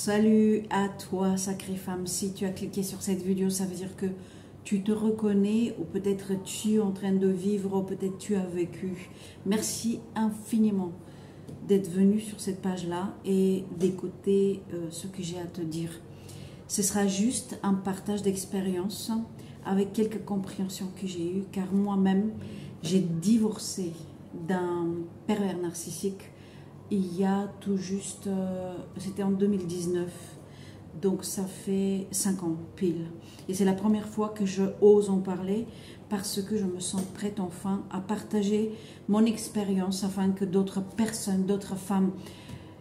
Salut à toi, sacrée femme. Si tu as cliqué sur cette vidéo, ça veut dire que tu te reconnais ou peut-être tu es en train de vivre ou peut-être tu as vécu. Merci infiniment d'être venu sur cette page-là et d'écouter ce que j'ai à te dire. Ce sera juste un partage d'expérience avec quelques compréhensions que j'ai eues, car moi-même, j'ai divorcé d'un pervers narcissique il y a tout juste, c'était en 2019, donc ça fait 5 ans pile. Et c'est la première fois que je ose en parler parce que je me sens prête enfin à partager mon expérience afin que d'autres personnes, d'autres femmes,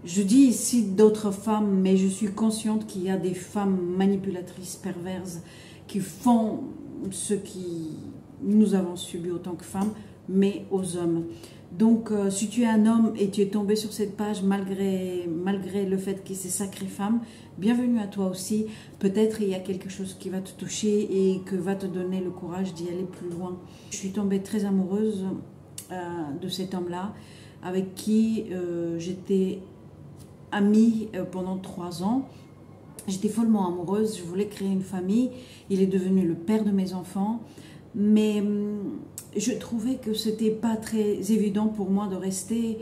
je dis ici d'autres femmes, mais je suis consciente qu'il y a des femmes manipulatrices, perverses, qui font ce que nous avons subi autant que femmes, mais aux hommes. Donc, si tu es un homme et tu es tombé sur cette page malgré le fait que c'est sacrée femme, bienvenue à toi aussi. Peut-être il y a quelque chose qui va te toucher et que va te donner le courage d'y aller plus loin. Je suis tombée très amoureuse de cet homme-là, avec qui j'étais amie pendant 3 ans. J'étais follement amoureuse, je voulais créer une famille. Il est devenu le père de mes enfants. Mais je trouvais que c'était pas très évident pour moi de rester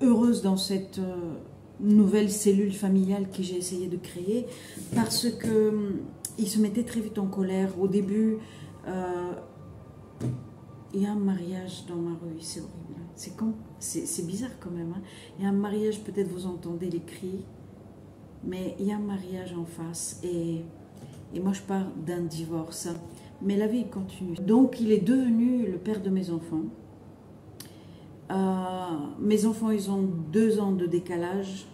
heureuse dans cette nouvelle cellule familiale que j'ai essayé de créer, parce que il se mettait très vite en colère. Au début, il y a un mariage dans ma rue, c'est horrible. C'est bizarre quand même. Hein. Il y a un mariage, peut-être vous entendez les cris, mais il y a un mariage en face et moi je parle d'un divorce. Mais la vie continue. Donc, il est devenu le père de mes enfants. Mes enfants, ils ont 2 ans de décalage,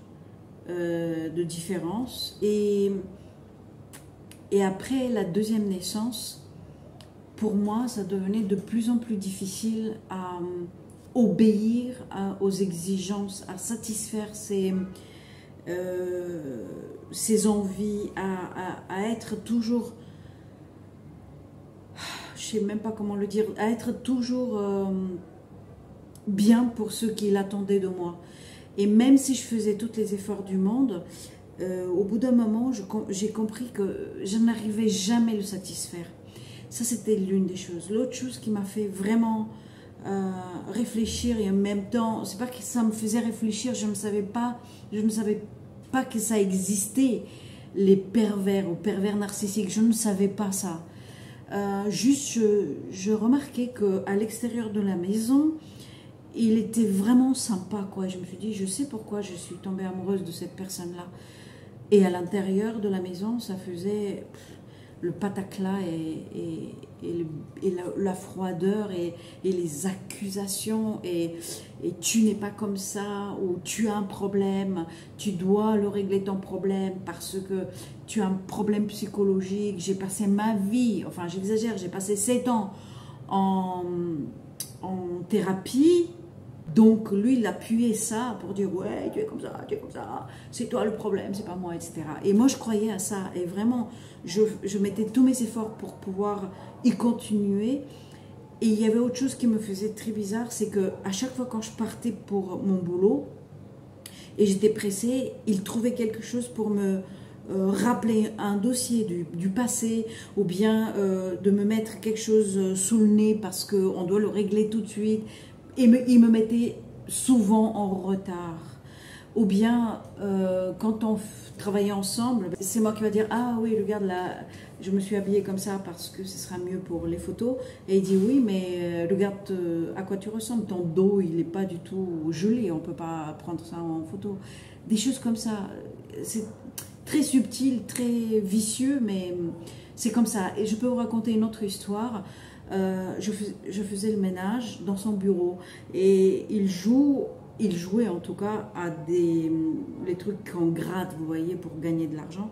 de différence. Et après la deuxième naissance, pour moi, ça devenait de plus en plus difficile à obéir aux exigences, à satisfaire ses envies, à être toujours... je sais même pas comment le dire, à être toujours bien pour ceux qui l'attendaient de moi. Et même si je faisais tous les efforts du monde, au bout d'un moment, j'ai compris que je n'arrivais jamais à le satisfaire. Ça, c'était l'une des choses. L'autre chose qui m'a fait vraiment réfléchir, et en même temps, c'est pas que ça me faisait réfléchir, je ne savais pas que ça existait, les pervers ou pervers narcissiques, je ne savais pas ça. Juste, je remarquais qu'à l'extérieur de la maison, il était vraiment sympa, quoi. Je me suis dit, je sais pourquoi je suis tombée amoureuse de cette personne-là. Et à l'intérieur de la maison, ça faisait le pataclas et la froideur et les accusations et tu n'es pas comme ça, ou tu as un problème, tu dois le régler ton problème parce que tu as un problème psychologique. J'ai passé ma vie, enfin j'exagère, j'ai passé 7 ans en thérapie. Donc lui, il appuyait ça pour dire ouais, tu es comme ça, c'est toi le problème, c'est pas moi, etc. Et moi, je croyais à ça et vraiment, je mettais tous mes efforts pour pouvoir y continuer. Et il y avait autre chose qui me faisait très bizarre, c'est que à chaque fois quand je partais pour mon boulot et j'étais pressée, il trouvait quelque chose pour me rappeler un dossier du passé, ou bien de me mettre quelque chose sous le nez parce qu'on doit le régler tout de suite. Et il me mettait souvent en retard. Ou bien, quand on travaillait ensemble, c'est moi qui va dire « Ah oui, regarde là, je me suis habillée comme ça parce que ce sera mieux pour les photos. » Et il dit « Oui, mais regarde à quoi tu ressembles. Ton dos, il n'est pas du tout gelé. On ne peut pas prendre ça en photo. » Des choses comme ça. C'est très subtil, très vicieux, mais c'est comme ça. Et je peux vous raconter une autre histoire. Je faisais le ménage dans son bureau et il jouait en tout cas à les trucs qu'on gratte, vous voyez, pour gagner de l'argent.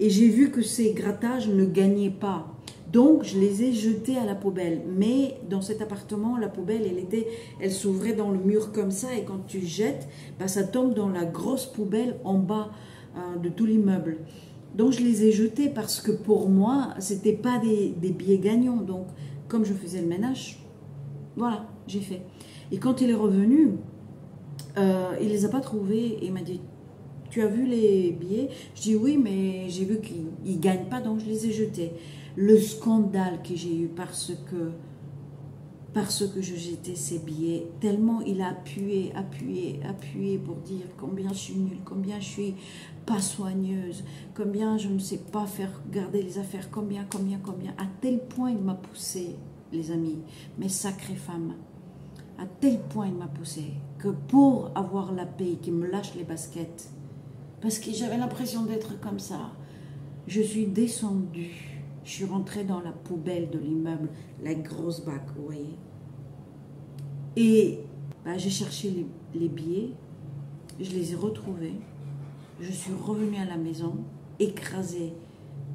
Et j'ai vu que ces grattages ne gagnaient pas. Donc, je les ai jetés à la poubelle. Mais dans cet appartement, la poubelle, elle s'ouvrait dans le mur comme ça. Et quand tu jettes, bah, ça tombe dans la grosse poubelle en bas de tout l'immeuble. Donc, je les ai jetés parce que pour moi, ce n'était pas des billets gagnants. Donc, comme je faisais le ménage, voilà, j'ai fait. Et quand il est revenu, il ne les a pas trouvés et il m'a dit « tu as vu les billets? Je dis oui, mais j'ai vu qu'ils ne gagnent pas, donc je les ai jetés. Le scandale que j'ai eu parce que je jetais ces billets, tellement il a appuyé pour dire combien je suis nulle, combien je suis pas soigneuse, combien je ne sais pas faire garder les affaires, combien, à tel point il m'a poussé, les amis, mes sacrées femmes, à tel point il m'a poussé que pour avoir la paix, qu'il me lâche les baskets, parce que j'avais l'impression d'être comme ça, je suis descendue. Je suis rentrée dans la poubelle de l'immeuble, la grosse bac, vous voyez. Et bah, j'ai cherché les billets, je les ai retrouvés. Je suis revenue à la maison, écrasée,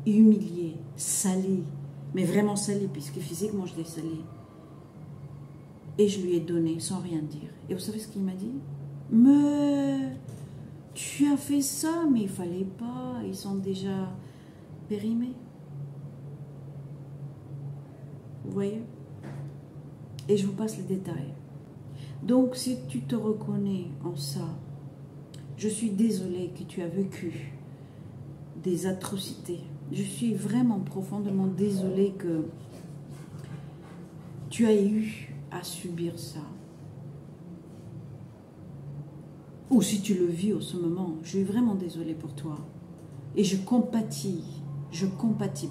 humiliée, salie, mais vraiment salie, puisque physiquement je l'ai salie. Et je lui ai donné sans rien dire. Et vous savez ce qu'il m'a dit? Mais tu as fait ça, mais il fallait pas, ils sont déjà périmés. Vous voyez? Et je vous passe les détails. Donc, si tu te reconnais en ça, je suis désolée que tu as vécu des atrocités. Je suis vraiment profondément désolée que tu as eu à subir ça. Ou si tu le vis en ce moment, je suis vraiment désolée pour toi. Et je compatis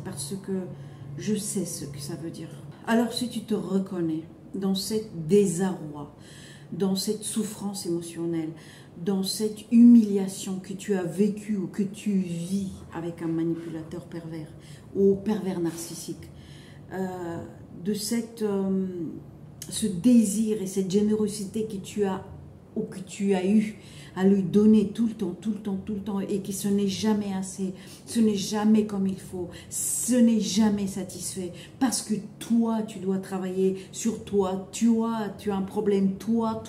parce que je sais ce que ça veut dire. Alors si tu te reconnais dans cette désarroi, dans cette souffrance émotionnelle, dans cette humiliation que tu as vécue ou que tu vis avec un manipulateur pervers ou pervers narcissique, de ce désir et cette générosité que tu as ou que tu as eu à lui donner tout le temps, et que ce n'est jamais assez, ce n'est jamais comme il faut, ce n'est jamais satisfait, parce que toi, tu dois travailler sur toi, tu as un problème, toi,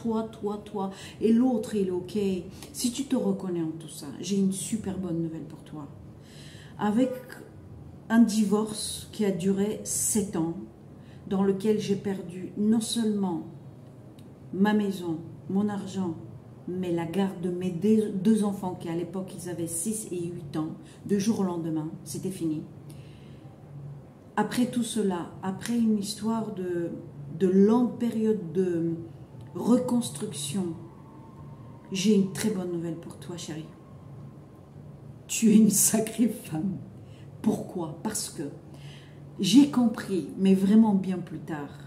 et l'autre, il est ok. Si tu te reconnais en tout ça, j'ai une super bonne nouvelle pour toi. Avec un divorce qui a duré 7 ans, dans lequel j'ai perdu non seulement ma maison, mon argent, mais la garde de mes 2 enfants qui à l'époque ils avaient 6 et 8 ans, de jour au lendemain, c'était fini. Après tout cela, après une histoire de longue période de reconstruction, j'ai une très bonne nouvelle pour toi, chérie. Tu es une sacrée femme. Pourquoi? Parce que j'ai compris, mais vraiment bien plus tard,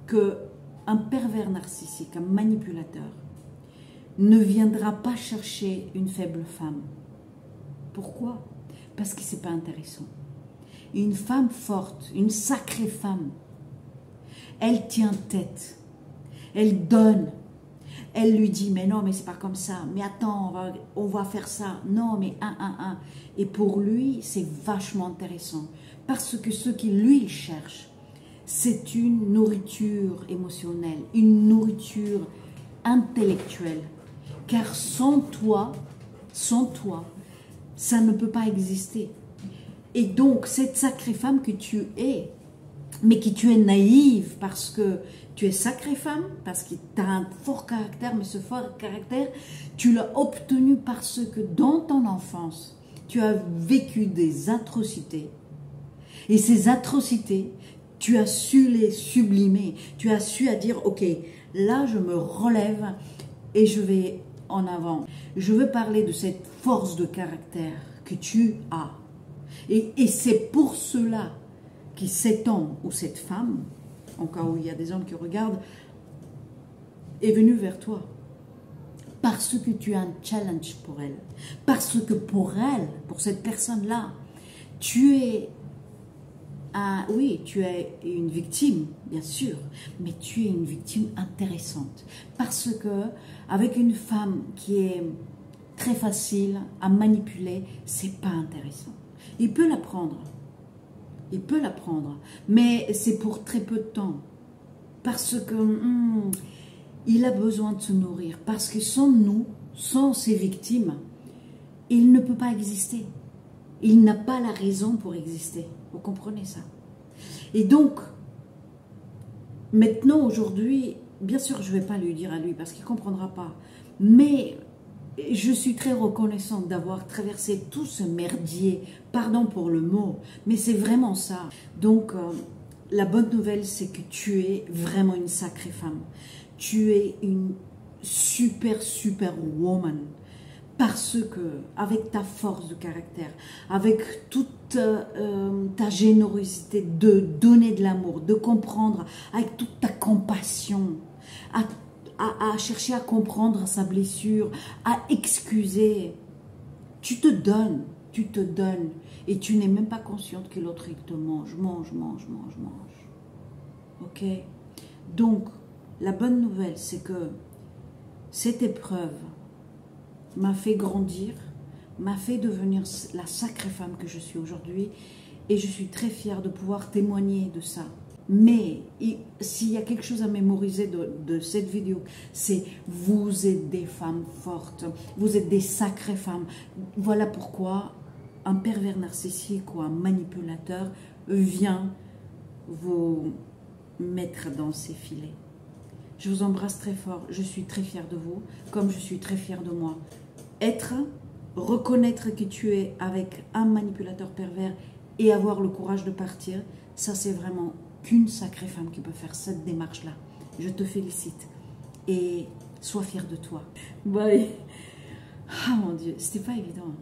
que un pervers narcissique, un manipulateur, ne viendra pas chercher une faible femme. Pourquoi? Parce que c'est pas intéressant. Une femme forte, une sacrée femme, elle tient tête, elle donne, elle lui dit mais non mais c'est pas comme ça, mais attends on va faire ça, non mais et pour lui c'est vachement intéressant parce que ce qu'il lui cherche, c'est une nourriture émotionnelle, une nourriture intellectuelle. Car sans toi, ça ne peut pas exister. Et donc, cette sacrée femme que tu es, mais que tu es naïve parce que tu es sacrée femme, parce que tu as un fort caractère, mais ce fort caractère, tu l'as obtenu parce que dans ton enfance, tu as vécu des atrocités. Et ces atrocités, tu as su les sublimer, tu as su à dire, ok, là je me relève et je vais en avant. Je veux parler de cette force de caractère que tu as. Et c'est pour cela que cet homme ou cette femme, en cas où il y a des hommes qui regardent, est venu vers toi. Parce que tu as un challenge pour elle. Parce que pour elle, pour cette personne-là, tu es oui, tu es une victime, bien sûr, mais tu es une victime intéressante. Parce que avec une femme qui est très facile à manipuler, c'est pas intéressant. Il peut l'apprendre, mais c'est pour très peu de temps. Parce que il a besoin de se nourrir. Parce que sans nous, sans ces victimes, il ne peut pas exister. Il n'a pas la raison pour exister. Vous comprenez ça? Et donc, maintenant, aujourd'hui, bien sûr, je ne vais pas lui dire à lui parce qu'il ne comprendra pas. Mais je suis très reconnaissante d'avoir traversé tout ce merdier. Pardon pour le mot, mais c'est vraiment ça. Donc, la bonne nouvelle, c'est que tu es vraiment une sacrée femme. Tu es une super, super woman. Parce que, avec ta force de caractère, avec toute ta générosité de donner de l'amour, de comprendre, avec toute ta compassion, à chercher à comprendre sa blessure, à excuser, tu te donnes, et tu n'es même pas consciente que l'autre il te mange. Ok? Donc, la bonne nouvelle, c'est que cette épreuve m'a fait grandir, m'a fait devenir la sacrée femme que je suis aujourd'hui, et je suis très fière de pouvoir témoigner de ça. Mais s'il y a quelque chose à mémoriser de cette vidéo, c'est vous êtes des femmes fortes, vous êtes des sacrées femmes. Voilà pourquoi un pervers narcissique ou un manipulateur vient vous mettre dans ses filets. Je vous embrasse très fort, je suis très fière de vous, comme je suis très fière de moi. Reconnaître que tu es avec un manipulateur pervers et avoir le courage de partir, ça c'est vraiment qu'une sacrée femme qui peut faire cette démarche-là. Je te félicite et sois fière de toi. Bye. Ah mon Dieu, c'était pas évident.